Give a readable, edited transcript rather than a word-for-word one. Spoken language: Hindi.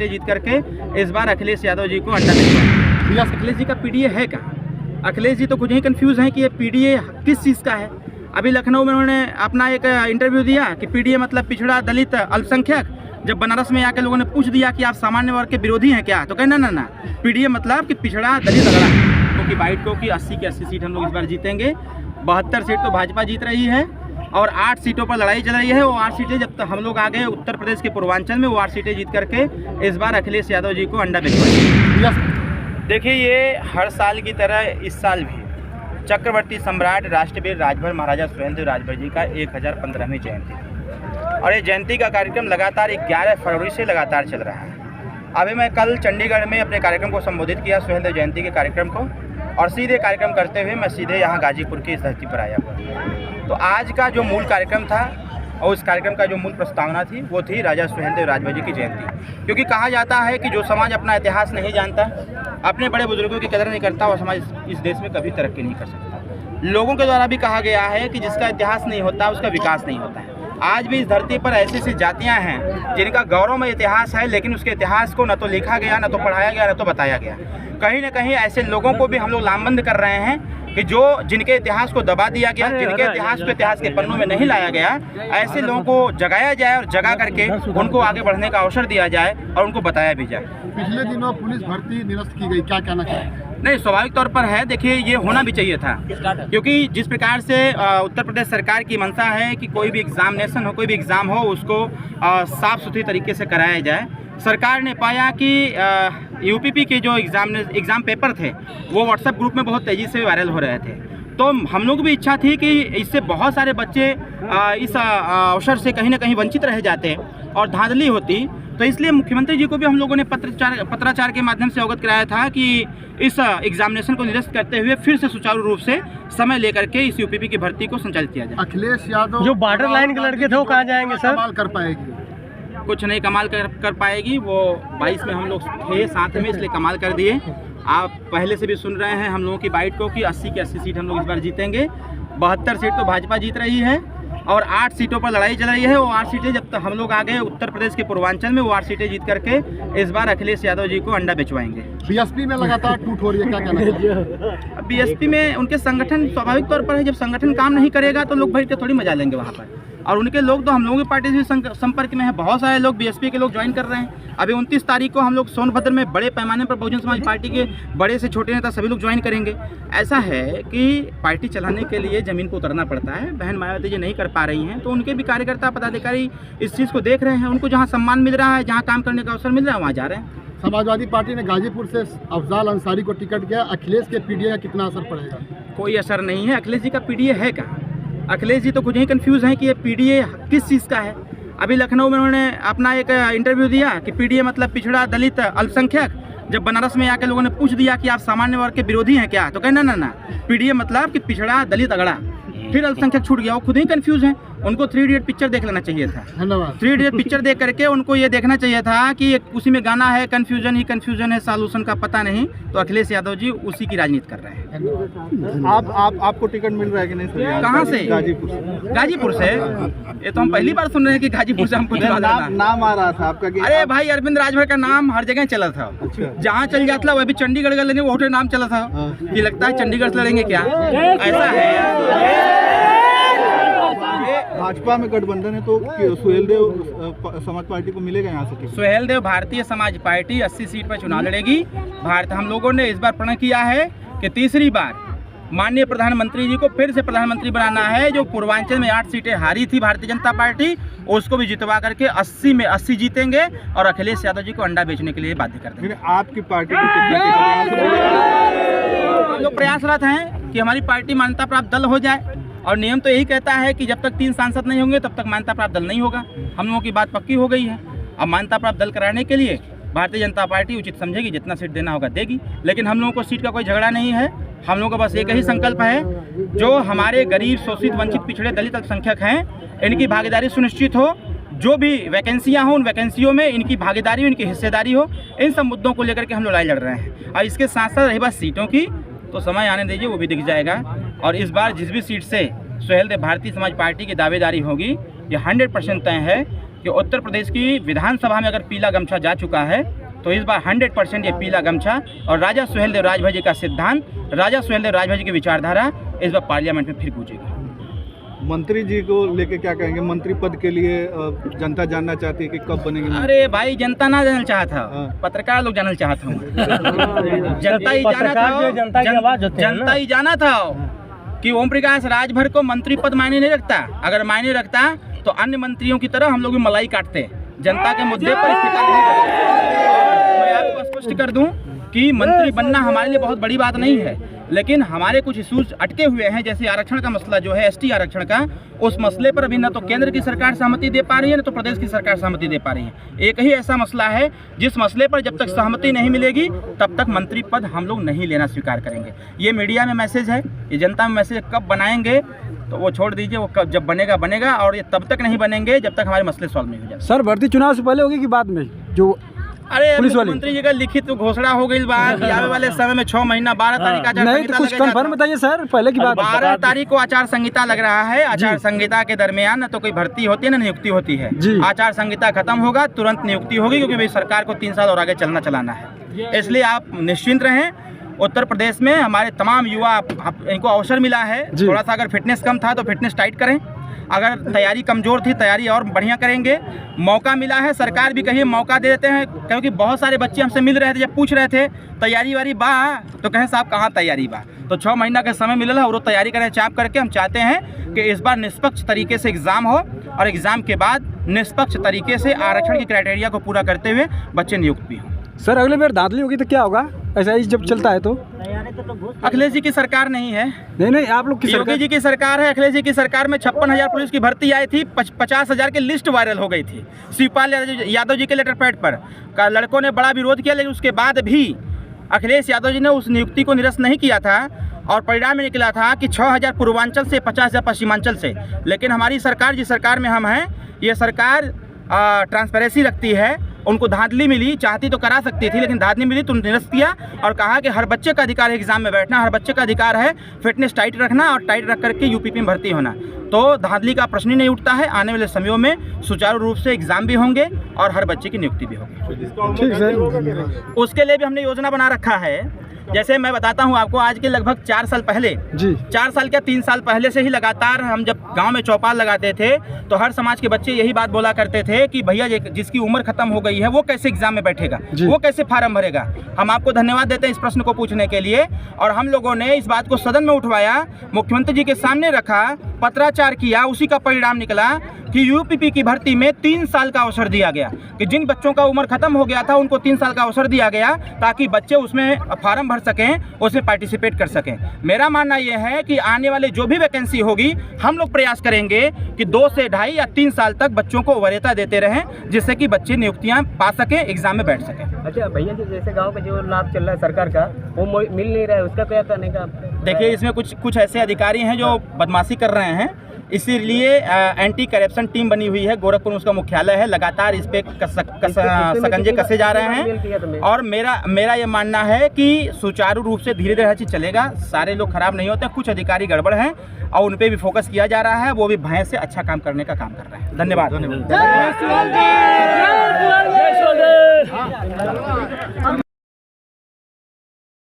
सीटें जीत करके इस बार अखिलेश यादव जी को अड्डा भिजवाएंगे। अखिलेश जी का पीडीए है कहाँ? अखिलेश जी तो खुद ही कंफ्यूज हैं कि ये पीडीए किस चीज़ का है। अभी लखनऊ में उन्होंने अपना एक इंटरव्यू दिया कि पीडीए मतलब पिछड़ा, दलित, अल्पसंख्यक। जब बनारस में आके लोगों ने पूछ दिया कि आप सामान्य वर्ग के विरोधी हैं क्या, तो कहे ना पीडीए मतलब कि पिछड़ा, दलित, अगड़ा। क्योंकि बाइट को कि 80 की 80 सीट हम लोग इस बार जीतेंगे। 72 सीट तो भाजपा जीत रही है और 8 सीटों पर लड़ाई चल रही है। वो 8 सीटें जब तक हम लोग आ गए उत्तर प्रदेश के पूर्वांचल में, वो 8 सीटें जीत करके इस बार अखिलेश यादव जी को अंडा भिजवाएंगे। देखिए, ये हर साल की तरह इस साल भी चक्रवर्ती सम्राट राष्ट्रवीर राजभर महाराजा सुहेलदेव राजभर जी का 1015वीं जयंती, और ये जयंती का कार्यक्रम लगातार 11 फरवरी से लगातार चल रहा है। अभी मैं कल चंडीगढ़ में अपने कार्यक्रम को संबोधित किया, सुहेलदेव जयंती के कार्यक्रम को, और सीधे कार्यक्रम करते हुए मैं सीधे यहाँ गाजीपुर की इस धरती पर आया हुआ। तो आज का जो मूल कार्यक्रम था और उस कार्यक्रम का जो मूल प्रस्तावना थी वो थी राजा सुहेलदेव राजभर जी की जयंती। क्योंकि कहा जाता है कि जो समाज अपना इतिहास नहीं जानता, अपने बड़े बुजुर्गों की कदर नहीं करता, वो समाज इस देश में कभी तरक्की नहीं कर सकता। लोगों के द्वारा भी कहा गया है कि जिसका इतिहास नहीं होता उसका विकास नहीं होता है। आज भी इस धरती पर ऐसी ऐसी जातियाँ हैं जिनका गौरवमय इतिहास है, लेकिन उसके इतिहास को न तो लिखा गया, न तो पढ़ाया गया, न तो बताया गया। कहीं ना कहीं ऐसे लोगों को भी हम लोग लामबंद कर रहे हैं कि जिनके इतिहास को दबा दिया गया, जिनके इतिहास को इतिहास के पन्नों में नहीं लाया गया, ऐसे लोगों को जगाया जाए और जगा करके उनको आगे बढ़ने का अवसर दिया जाए और उनको बताया भी जाए। पिछले दिनों पुलिस भर्ती निरस्त की गई, क्या कहना चाहिए? नहीं, स्वाभाविक तौर पर है। देखिए, ये होना भी चाहिए था, क्योंकि जिस प्रकार से उत्तर प्रदेश सरकार की मंशा है कि कोई भी एग्जामिनेशन हो, कोई भी एग्ज़ाम हो, उसको साफ़ सुथरी तरीके से कराया जाए। सरकार ने पाया कि यूपीपी के जो एग्ज़ाम पेपर थे वो व्हाट्सएप ग्रुप में बहुत तेज़ी से वायरल हो रहे थे। तो हम लोग भी इच्छा थी कि इससे बहुत सारे बच्चे इस अवसर से कहीं ना कहीं वंचित रह जाते और धांधली होती। तो इसलिए मुख्यमंत्री जी को भी हम लोगों ने पत्राचार के माध्यम से अवगत कराया था कि इस एग्जामिनेशन को निरस्त करते हुए फिर से सुचारू रूप से समय लेकर के इस यूपीपी की भर्ती को संचालित किया जाए। अखिलेश यादव जो बॉर्डर लाइन के लड़के थे वो कहाँ जाएंगे सर? कमाल कर पाएगी? कुछ नहीं कमाल कर पाएगी। वो 22 में हम लोग थे साथ में, इसलिए कमाल कर दिए। आप पहले से भी सुन रहे हैं हम लोगों की बाइट को कि 80 की 80 सीट हम लोग इस बार जीतेंगे। 72 सीट तो भाजपा जीत रही है और 8 सीटों पर लड़ाई चल रही है। वो 8 सीटें जब तक हम लोग आ गए उत्तर प्रदेश के पूर्वांचल में, वो 8 सीटें जीत करके इस बार अखिलेश यादव जी को अंडा भिजवाएंगे। बीएसपी में लगातार टूट हो रही है, क्या कहना है? बीएसपी में उनके संगठन स्वाभाविक तौर पर है, जब संगठन काम नहीं करेगा तो लोग बैठ के थोड़ी मजा लेंगे वहाँ पर। और उनके लोग तो हम लोगों की पार्टी से संपर्क में है, बहुत सारे लोग बीएसपी के लोग ज्वाइन कर रहे हैं। अभी 29 तारीख को हम लोग सोनभद्र में बड़े पैमाने पर बहुजन समाज पार्टी के बड़े से छोटे नेता सभी लोग ज्वाइन करेंगे। ऐसा है कि पार्टी चलाने के लिए ज़मीन को उतरना पड़ता है। बहन मायावती जी नहीं कर पा रही हैं, तो उनके भी कार्यकर्ता पदाधिकारी इस चीज़ को देख रहे हैं। उनको जहाँ सम्मान मिल रहा है, जहाँ काम करने का अवसर मिल रहा है, वहाँ जा रहे हैं। समाजवादी पार्टी ने गाजीपुर से अफजाल अंसारी को टिकट दिया, अखिलेश के पीडीए का कितना असर पड़ेगा? कोई असर नहीं है। अखिलेश जी का पीडीए है कहाँ? अखिलेश जी तो खुद ही कंफ्यूज हैं कि ये पीडीए किस चीज़ का है। अभी लखनऊ में उन्होंने अपना एक इंटरव्यू दिया कि पीडीए मतलब पिछड़ा, दलित, अल्पसंख्यक। जब बनारस में आके लोगों ने पूछ दिया कि आप सामान्य वर्ग के विरोधी हैं क्या, तो कहे ना पीडीए मतलब कि पिछड़ा, दलित, अगड़ा। फिर अल्पसंख्यक छूट गया। वो खुद ही कंफ्यूज हैं। उनको 3 इडियट पिक्चर देख लेना चाहिए था। धन्यवाद। 3 इडियट पिक्चर देख करके उनको ये देखना चाहिए था कि उसी में गाना है, कन्फ्यूजन ही कन्फ्यूजन है, सॉल्यूशन का पता नहीं। तो अखिलेश यादव जी उसी की राजनीति कर रहे हैं। आपको टिकट मिल रहा है कि नहीं सर? कहाँ से? गाजीपुर से। ये तो हम पहली बार सुन रहे हैं कि गाजीपुर से हमको नाम आ रहा था आपका कि अरे भाई, अरविंद राजभर का नाम हर जगह चला था। जहाँ चल जाता वह भी चंडीगढ़ का लेने वो नाम चला था कि लगता है चंडीगढ़ से लड़ेंगे क्या। ऐसा है। भाजपा में गठबंधन है तो सुहेलदेव समाज पार्टी को मिलेगा यहाँ से? सुहेलदेव भारतीय समाज पार्टी 80 सीट पर चुनाव लड़ेगी। हम लोगों ने इस बार प्रण किया है कि तीसरी बार माननीय प्रधानमंत्री जी को फिर से प्रधानमंत्री बनाना है। जो पूर्वांचल में 8 सीटें हारी थी भारतीय जनता पार्टी, उसको भी जितवा करके 80 में 80 जीतेंगे और अखिलेश यादव जी को अंडा बेचने के लिए बाध्य कर देंगे। आपकी पार्टी हम लोग प्रयासरत हैं कि हमारी पार्टी मान्यता प्राप्त दल हो जाए, और नियम तो यही कहता है कि जब तक 3 सांसद नहीं होंगे तब तक मान्यता प्राप्त दल नहीं होगा। हम लोगों की बात पक्की हो गई है। अब मान्यता प्राप्त दल कराने के लिए भारतीय जनता पार्टी उचित समझेगी, जितना सीट देना होगा देगी। लेकिन हम लोगों को सीट का कोई झगड़ा नहीं है। हम लोगों का बस एक ही संकल्प है, जो हमारे गरीब, शोषित, वंचित, पिछड़े, दलित, अल्पसंख्यक हैं, इनकी भागीदारी सुनिश्चित हो। जो भी वैकेंसियाँ हों, उन वैकेंसियों में इनकी भागीदारी हो, इनकी हिस्सेदारी हो। इन सब मुद्दों को लेकर के हम लड़ाई लड़ रहे हैं। और इसके साथ साथ रही बात सीटों की, तो समय आने दीजिए, वो भी दिख जाएगा। और इस बार जिस भी सीट से सुहेलदेव भारतीय समाज पार्टी की दावेदारी होगी, ये 100% तय है कि उत्तर प्रदेश की विधानसभा में अगर पीला गमछा जा चुका है तो इस बार 100% ये पीला गमछा और राजा सुहेलदेव राजभर जी का सिद्धांत, राजा सुहेलदेव राजभर जी की विचारधारा इस बार पार्लियामेंट में फिर गूंजेगी। मंत्री जी को लेके क्या कहेंगे? मंत्री पद के लिए जनता जानना चाहती है कि कब बनेंगे? अरे भाई, जनता ना जानना चाहता, पत्रकार लोग जानना चाहता हूँ। जनता ही जाना था, जनता ही जाना था कि ओम प्रकाश राजभर को मंत्री पद मायने नहीं रखता। अगर मायने रखता तो अन्य मंत्रियों की तरह हम लोग भी मलाई काटते, जनता के मुद्दे पर इस्तेमाल नहीं करते। मैं आपको स्पष्ट कर दूं कि मंत्री बनना हमारे लिए बहुत बड़ी बात नहीं है, लेकिन हमारे कुछ इश्यूज अटके हुए हैं, जैसे आरक्षण का मसला जो है, एसटी आरक्षण का, उस मसले पर अभी न तो केंद्र की सरकार सहमति दे पा रही है, न तो प्रदेश की सरकार सहमति दे पा रही है। एक ही ऐसा मसला है जिस मसले पर जब तक सहमति नहीं मिलेगी तब तक मंत्री पद हम लोग नहीं लेना स्वीकार करेंगे। ये मीडिया में मैसेज है, ये जनता में मैसेज, कब बनाएंगे तो वो छोड़ दीजिए, वो कब जब बनेगा बनेगा, और ये तब तक नहीं बनेंगे जब तक हमारे मसले सॉल्व नहीं हो जाते। सर, भर्ती चुनाव से पहले होगी कि बाद में? जो अरे मुख्यमंत्री जी का लिखित घोषणा हो गई बात, आने वाले समय में 6 महीना 12 तारीख आचार नहीं, तो कुछ कंफर्म बताइए सर, पहले की बात। 12 तारीख को आचार संहिता लग रहा है। आचार संहिता के दरमियान न तो कोई भर्ती होती है, न नियुक्ति होती है। आचार संहिता खत्म होगा, तुरंत नियुक्ति होगी, क्योंकि भाई सरकार को 3 साल और आगे चलाना है। इसलिए आप निश्चिंत रहें। उत्तर प्रदेश में हमारे तमाम युवा, इनको अवसर मिला है। थोड़ा सा अगर फिटनेस कम था तो फिटनेस टाइट करें, अगर तैयारी कमज़ोर थी तैयारी और बढ़िया करेंगे। मौका मिला है, सरकार भी कहिए मौका दे देते हैं, क्योंकि बहुत सारे बच्चे हमसे मिल रहे थे, जब पूछ रहे थे तैयारी वारी बा, तो कहें साहब कहाँ तैयारी बा। तो 6 महीना का समय मिला है और वो तैयारी करें चाप करके। हम चाहते हैं कि इस बार निष्पक्ष तरीके से एग्ज़ाम हो और एग्ज़ाम के बाद निष्पक्ष तरीके से आरक्षण की क्राइटेरिया को पूरा करते हुए बच्चे नियुक्त भी हों। सर, अगले बार धांधली होगी तो क्या होगा? ऐसा ही जब चलता है तो अखिलेश जी की सरकार नहीं है, नहीं, आप लोग की योगी सरकार। जी की सरकार है। अखिलेश जी की सरकार में 56,000 पुलिस की भर्ती आई थी, 50,000 की लिस्ट वायरल हो गई थी शिवपाल यादव जी के लेटर पैड पर। लड़कों ने बड़ा विरोध किया, लेकिन उसके बाद भी अखिलेश यादव जी ने उस नियुक्ति को निरस्त नहीं किया था और परिणाम में निकला था कि 6,000 पूर्वांचल से, 50,000 पश्चिमांचल से। लेकिन हमारी सरकार, जिस सरकार में हम हैं, ये सरकार ट्रांसपेरेंसी रखती है। उनको धांधली मिली, चाहती तो करा सकती थी, लेकिन धांधली मिली तो निरस्त किया और कहा कि हर बच्चे का अधिकार है एग्जाम में बैठना, हर बच्चे का अधिकार है फिटनेस टाइट रखना और टाइट रख करके यूपीपी में भर्ती होना। तो धांधली का प्रश्न ही नहीं उठता है। आने वाले समयों में सुचारू रूप से एग्जाम भी होंगे और हर बच्चे की नियुक्ति भी होगी। ठीक सर, उसके लिए भी हमने योजना बना रखा है। जैसे मैं बताता हूँ आपको, आज के लगभग 4 साल पहले, 4 साल क्या 3 साल पहले से ही लगातार हम जब गांव में चौपाल लगाते थे तो हर समाज के बच्चे यही बात बोला करते थे कि भैया जिसकी उम्र खत्म हो गई है वो कैसे एग्जाम में बैठेगा, वो कैसे फार्म भरेगा। हम आपको धन्यवाद देते हैं इस प्रश्न को पूछने के लिए, और हम लोगों ने इस बात को सदन में उठवाया, मुख्यमंत्री जी के सामने रखा, पत्राचार किया। उसी का परिणाम निकला कि यूपीपी की भर्ती में 3 साल का अवसर दिया गया, कि जिन बच्चों का उम्र खत्म हो गया था उनको 3 साल का अवसर दिया गया ताकि बच्चे उसमें फार्म भर सकें, उसमें पार्टिसिपेट कर सकें। मेरा मानना यह है कि आने वाले जो भी वैकेंसी होगी हम लोग प्रयास करेंगे कि 2 से 2.5 या 3 साल तक बच्चों को वरीयता देते रहें, जिससे कि बच्चे नियुक्तियां पा सकें, एग्जाम में बैठ सकें। अच्छा भैया जी, जैसे गांव में जो लाभ चल रहा है सरकार का, वो मिल नहीं रहा है, उसका क्या करने का? देखिए, इसमें कुछ ऐसे अधिकारी हैं जो बदमाशी कर रहे हैं, इसीलिए एंटी करप्शन टीम बनी हुई है। गोरखपुर में उसका मुख्यालय है। लगातार इस पे सकंजे कसे जा रहे हैं और मेरा ये मानना है कि सुचारू रूप से धीरे धीरे हर चीज़ चलेगा। सारे लोग खराब नहीं होते, कुछ अधिकारी गड़बड़ हैं और उन पे भी फोकस किया जा रहा है। वो भी भय से अच्छा काम करने का काम कर रहे हैं। धन्यवाद।